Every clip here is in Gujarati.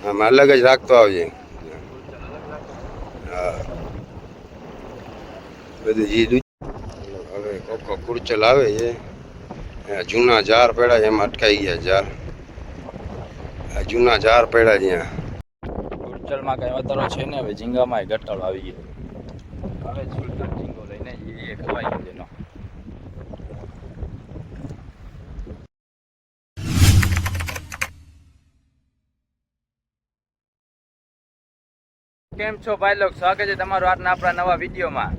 આમાં અલગ જ રાખતો આવજે. હા બધું જીદું. હવે કોકો કુરચલ આવે છે. જૂના ઝાર પડ્યા એમાં અટકાઈ ગયા ઝાર. જૂના ઝાર પડ્યા જ્યાં કુરચલમાં કઈ વધારો છે ને. હવે ઝીંગામાં ઘટાડો આવી ગયો. હવે ઝીંગો લઈને એ ખવાઈ ગયો એનો. કેમ છો ભાઈ લોક, સ્વાગત છે તમારું આજના આપણા નવા વિડીયોમાં.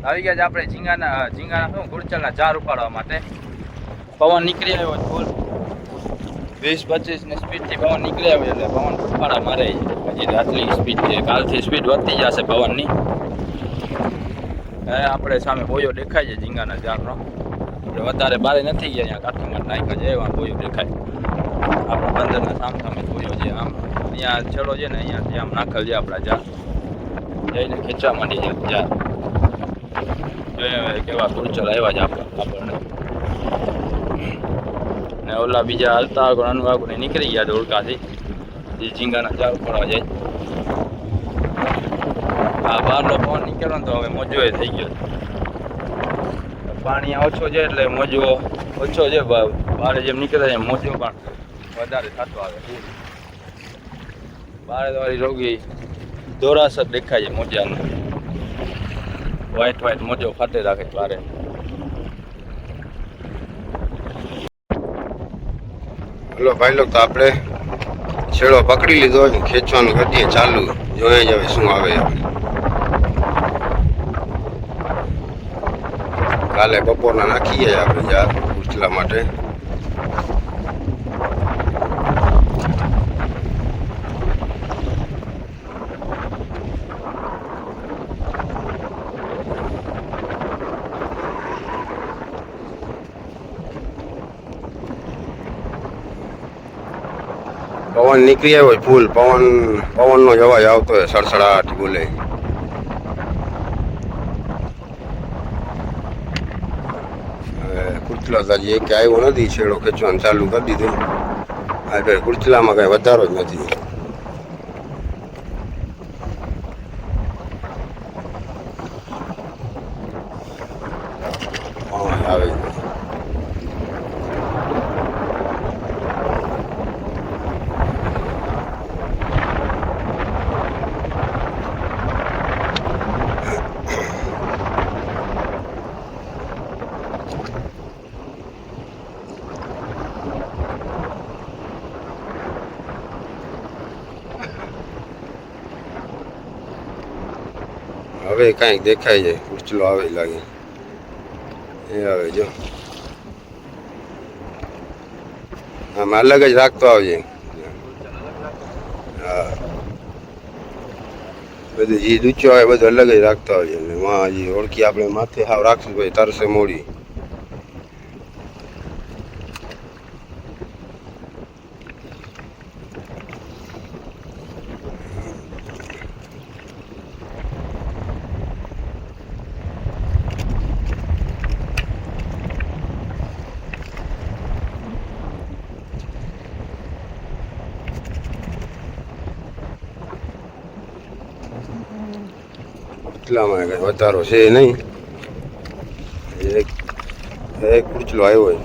આવી ગયા છે આપણે ઝીંગાના શું કુરચલના ઝાર ઉપાડવા માટે. પવન નીકળી આવ્યો ફૂલ 20-25 ની સ્પીડથી પવન નીકળી આવ્યો એટલે પવન ઉપાડા મારે. હજી આટલી સ્પીડ છે, કાલથી સ્પીડ વધતી જશે પવનની. આપણે સામે બોયો દેખાય છે ઝીંગાના ઝાડનો. આપણે વધારે બારે નથી ગયા, અહીંયા કાઠીમાં નાખ્યા છે એવા બોયો દેખાય. આપણા બંદરના સામે બોયો છે. આમ અહીંયા છેડો છે ને, અહીંયાથી આમ નાખેલ છે આપણા ઝાડ. જઈને ખેંચવા માંડી છે ઝાડ. જોઈએ કેવા કુરચલ આવ્યા છે આપણને. ને ઓલા બીજા હાલતા આગળ આગળ નીકળી ગયા ધોળકાથી. જે ઝીંગાના ઝાડ ઉપાડવા જાય. આ બહારનો પવન નીકળ્યો ને તો હવે મોજો એ થઈ ગયો. પાણી ઓછો છે એટલે મોજો ઓછો છે. બહાર જેમ નીકળે એમ મોજો પણ વધારે થતો આવે. બહાર વાળી રોગી દોરાસર દેખાય છે મોજાનો. વ્હાઈટ મોજો ફાટે રાખે બારે. હલો ભાઈ લોક, તો આપણે છેડો પકડી લીધો, ખેંચવાનું કરીએ ચાલુ. જોઈએ જ હવે શું આવે. કાલે બપોરના નાખીએ આપણે ઝાર કુરચલા માટે. પવન નીકળી આવ્યો ફૂલ. પવનનો જ અવાજ આવતો હોય, સડસડાટ બોલે. કુરચલો હજી એક આવ્યો નથી. છેડો ખેંચવાનું ચાલુ કરી દીધું. આ કુરચલામાં કઈ વધારો જ નથી. આવે હવે કાંઈક દેખાય છે. કુરચલો આવે લાગે. એ આવે જો. આમાં અલગ જ રાખતો આવજે. હા બધું જે ઊંચો આવે બધું અલગ જ રાખતો આવજે. હજી ઓળખી આપણે માથે હાવ રાખશું ભાઈ તરસે મોડી. એટલામાં કઈ વધારો છે નહીં. એક કુરચલો આવ્યો હોય.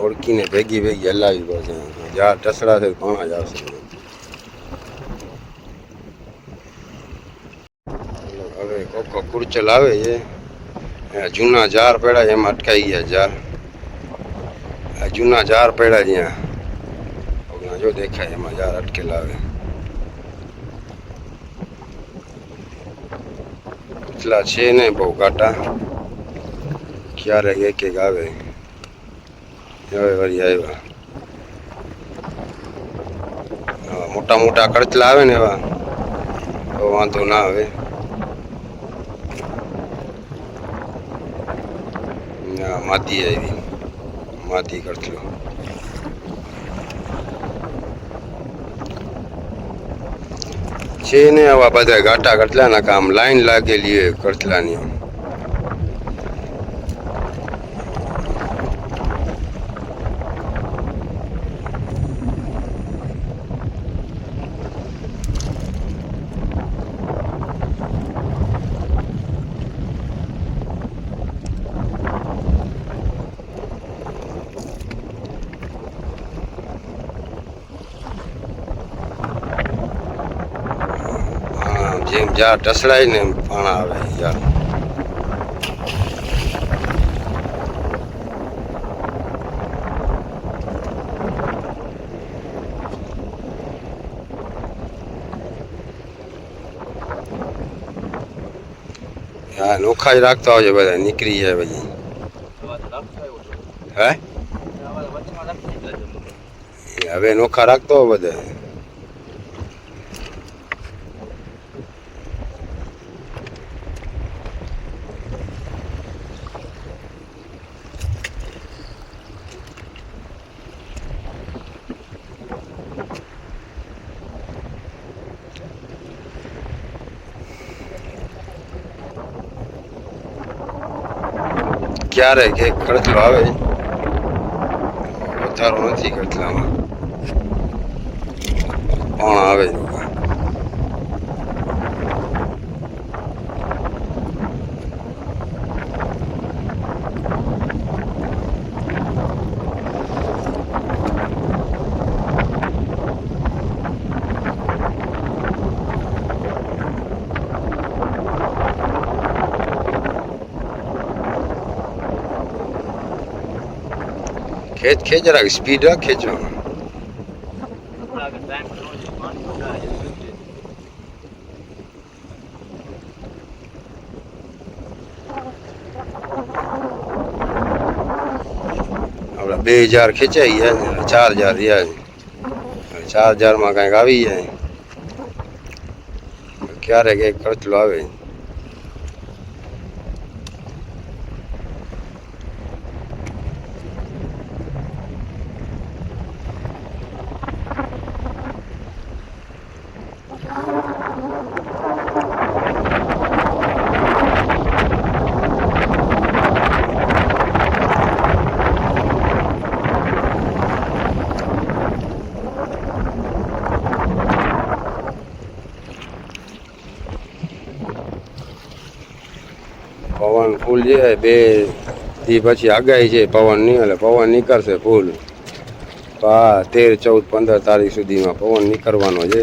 ઓળખીને ભેગી હલાવી પડશે. ઝાડ ટસડા છે ઘણા જ આવશે. હવે કોકો કુરચલ આવે છે. જૂના ઝાર પડ્યા એમાં અટકાઈ ગયા ઝાર. જૂના ઝાર પડ્યા જ્યાં જો દેખાય એમાં ઝાર અટકેલા આવે. કરચલા છે ને બહુ ઘાટા, ક્યારેક એક એક આવે. હવે વળી આવ્યા. મોટા મોટા કરચલા આવે ને એવા તો વાંધો ના આવે. માતી આવી, માતી કરચલો છે ને આવા બધા ઘાટા કરચલાના કામ લાઈન લાગેલી હોય કરચલાની. જેમ જ્યાં ટસડાય ને એમ પાણા આવે યાર. હા નોખાઈ રાખતા હોય બધા, નીકળી જાય પછી. હે હવે નોખા રાખતો હોય બધા. ક્યારેક એક કરચલો આવે, વધારો નથી કરચલામાં, પણ આવે. ખેંચ ખેંચ રાખ, સ્પીડ રાખ ખેંચવાનું. આપડા 2000 ખેંચાઈ ગયા, 4000 રહ્યા. 4000 માં કઈક આવી જાય. ક્યારેક એક કરચલો આવે. પવન ફૂલ છે, 2 દી પછી આગાહી છે પવન નહીં, એટલે પવન નીકળશે ફૂલ. 13, 14, 15 તારીખ સુધીમાં પવન નીકળવાનો છે.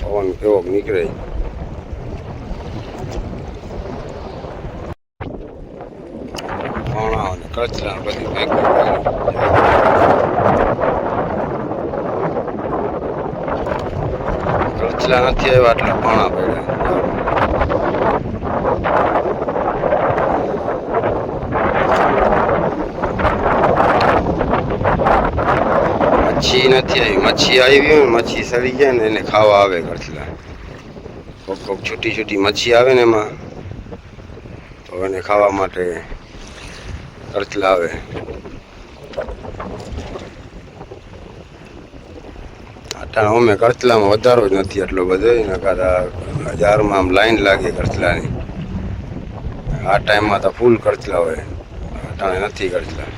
પવન કેવો નીકળે. કરચલા બધી કરચલા નથી આવ્યા એટલે પાણા પડ્યા. મચ્છી નથી આવી, મચ્છી આવી હોય, મચ્છી સડી જાય ને એને ખાવા આવે કરચલા. કોક કોક છૂટી છૂટી મચ્છી આવે ને એમાં, તો એને ખાવા માટે કરચલા આવે. આટા અમે કરચલામાં વધારો જ નથી એટલો બધો, નકર 1000માં આમ લાઈન લાગે કરચલાની. આ ટાઈમમાં તો ફૂલ કરચલા હોય, અટાણે નથી કરચલા.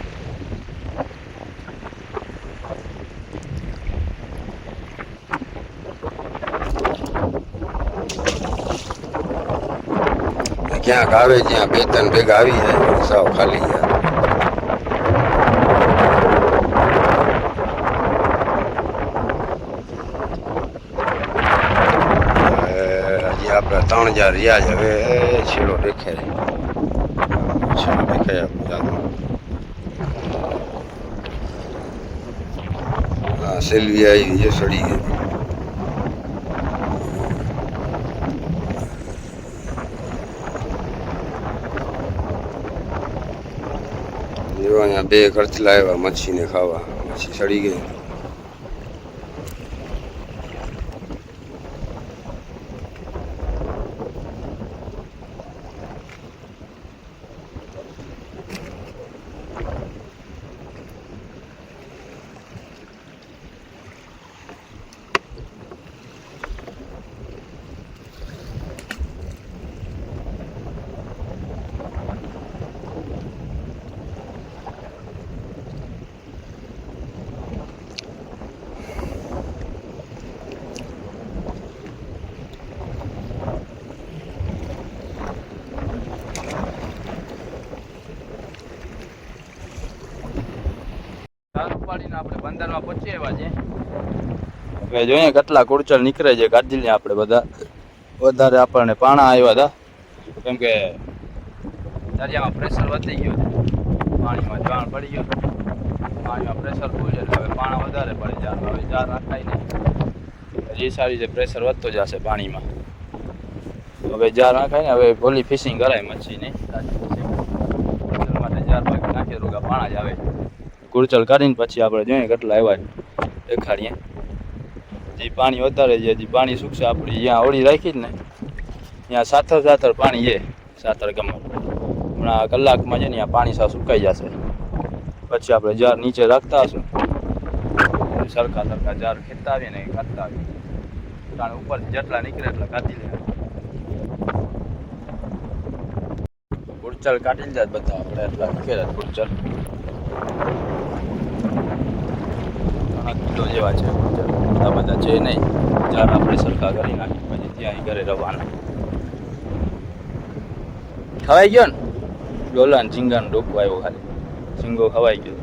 ક્યાંક આવે જ્યાં 2-3 ભેગા આવી જાય, સાવ ખાલી જાય. હજી આપણે 3000 રહ્યા જ. હવે છેડો દેખાય, છેડો દેખાય. હા સેલ્વી આવી છે, સડી ગઈ. જો અહીંયા બે કરચલા આવ્યા મચ્છીને ખાવા. મચ્છી સડી ગઈ. ચાર ઉપાડીને આપણે બંદરમાં પહોંચી આવ્યા છે. હવે જોઈએ કેટલા કુડચલ નીકળે છે. કાઢી લઈએ આપણે બધા. વધારે આપણને પાણા આવ્યા હતા કેમ કે દરિયામાં પ્રેશર વધી ગયું છે. પાણીમાં જાણ પડી ગયો. પાણીમાં પ્રેશર ફૂલ છે એટલે હવે પાણા વધારે પડી જાય. હવે જાર નાખાય નહીં. હજી સારી રીતે પ્રેશર વધતો જશે પાણીમાં. હવે જાર નાખાય ને હવે ભોલી ફિશિંગ કરાય મચ્છીની. માટે જાર બાકી નાખીએ રોગા પાણા જ આવે. કુડચલ કાઢીને પછી આપણે જોઈએ કેટલા આવ્યા દેખાડીએ. જે પાણી વધારે છે હજી પાણી સુકશે આપણી જ્યાં ઓળી રાખી જ ને ત્યાં સાતર પાણી છે. સાતર ગમર હમણાં કલાકમાં છે ને ત્યાં પાણી સા સુકાઈ જશે. પછી આપણે જાર નીચે રાખતા હશું. સરખા જાર ખેંચતા આવીએ ને કાઢતા આવીએ. કારણ ઉપર જેટલા નીકળે એટલા કાઢી લે. કુડચલ કાઢી લીધા બધા આપણે એટલા નીકળ્યા કુડચલ. કિલો જેવા છે બધા છે નહીં. જાર આપણે સરખા કરી નાખી પછી ત્યાં ઘરે રવાના. ખવાઈ ગયો ને ડોલા ઝીંગાનો ડોકો આવ્યો. ખાલી ઝીંગો ખવાઈ ગયો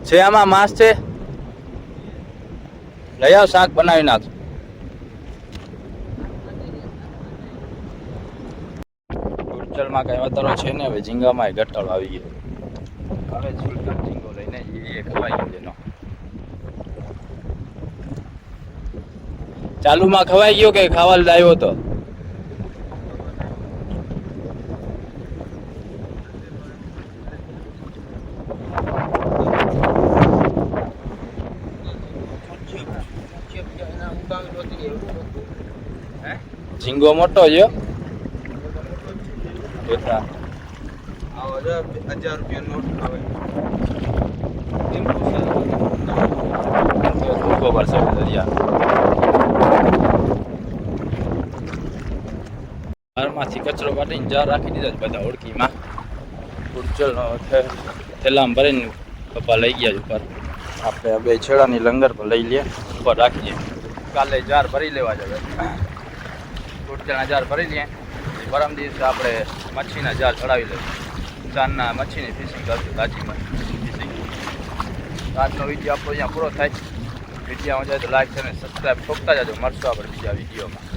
છે. આમાં માંસ છે લઈ આવ શાક બનાવી નાખ. કુડચલમાં કઈ વધારો છે ને હવે ઝીંગામાં ઘટાડો આવી ગયો. હવે ઝીંગો લઈને એ ખવાઈ ગયો એનો. ચાલુમાં ખવાઈ ગયો કે ખાવા લાવ્યો હતો? ઝીંગો મોટો છે. 1000 રૂપિયા નોટ આવે. બારમાંથી કચરો કાઢીને જાર રાખી દીધા છે બધા ઓળખીમાં. કુડચલનો થેલામાં ભરીને પપ્પા લઈ ગયા ઉપર. આપણે બે છેડાની લંગર પર લઈ લઈએ ઉપર રાખીએ. કાલે જાર ભરી લેવા જવે. કુડચલના જાર ભરી લઈએ. પરમ દિવસે આપણે મચ્છીના જાર ચડાવી લઈએ. ચારના મચ્છીની ફિશિંગ કરશું તાજીમાં ફિશિંગ. આજનો વિડીયો આપણો અહીંયા પૂરો થાય. વિડીયોમાં જાય તો લાઈક અને સબસ્ક્રાઈબ ઠોકતા જજો. મળશું આપણે બીજા વિડીયોમાં.